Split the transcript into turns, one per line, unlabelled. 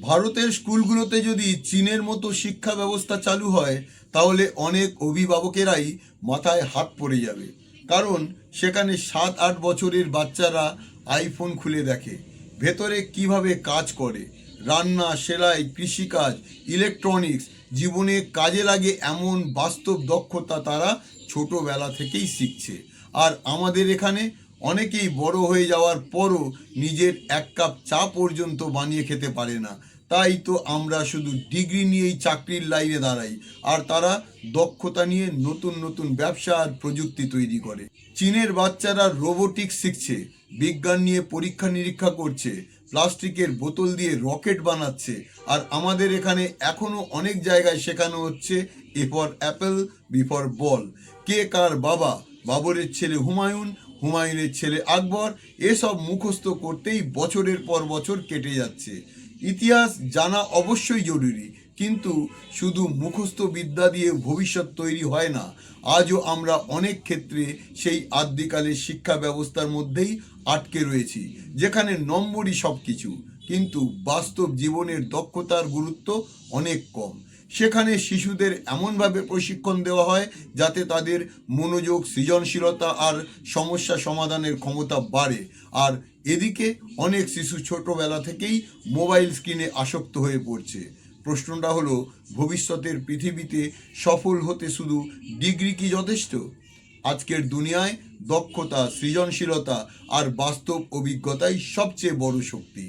ভারতের স্কুলগুলোতে যদি চীনের মতো শিক্ষা ব্যবস্থা চালু হয় তাহলে অনেক অভিভাবকেরাই মাথায় হাত পড়ে যাবে। কারণ সেখানে 7-8 বছরের বাচ্চারা আইফোন খুলে দেখে, ভেতরে কিভাবে কাজ করে, রান্না, সেলাই, কৃষিকাজ, ইলেকট্রনিক্স, জীবনে কাজে লাগে এমন বাস্তব দক্ষতা তারা ছোটবেলা থেকেই শিখছে। আর আমাদের এখানে অনেকেই বড় হয়ে যাওয়ার পরও নিজের এক কাপ চা পর্যন্ত বানিয়ে খেতে পারে না। তাই তো আমরা শুধু ডিগ্রি নিয়েই চাকরির লাইনে দাঁড়াই, আর তারা দক্ষতা নিয়ে নতুন নতুন ব্যবসা আর প্রযুক্তি তৈরি করে। চীনের বাচ্চারা রোবোটিক্স শিখছে, বিজ্ঞান নিয়ে পরীক্ষা নিরীক্ষা করছে, প্লাস্টিকের বোতল দিয়ে রকেট বানাচ্ছে। আর আমাদের এখানে এখনো অনেক জায়গায় শেখানো হচ্ছে A for apple, B for ball, কে কার বাবা, বাবরের ছেলে হুমায়ুন, হুমায়ুনের ছেলে আকবর। এসব মুখস্থ করতেই বছরের পর বছর কেটে যাচ্ছে। ইতিহাস জানা অবশ্যই জরুরি, কিন্তু শুধু মুখস্থ বিদ্যা দিয়ে ভবিষ্যৎ তৈরি হয় না। আজও আমরা অনেক ক্ষেত্রে সেই আদ্যিকালের শিক্ষা ব্যবস্থার মধ্যেই আটকে রয়েছি, যেখানে নম্বরই সব কিছু, কিন্তু বাস্তব জীবনের দক্ষতার গুরুত্ব অনেক কম। সেখানে শিশুদের এমনভাবে প্রশিক্ষণ দেওয়া হয় যাতে তাদের মনোযোগ, সৃজনশীলতা আর সমস্যা সমাধানের ক্ষমতা বাড়ে। আর এদিকে অনেক শিশু ছোটবেলা থেকেই মোবাইল স্ক্রিনে আসক্ত হয়ে পড়ছে। প্রশ্নটা হলো, ভবিষ্যতের পৃথিবীতে সফল হতে শুধু ডিগ্রি কি যথেষ্ট? আজকের দুনিয়ায় দক্ষতা, সৃজনশীলতা আর বাস্তব অভিজ্ঞতাই সবচেয়ে বড় শক্তি।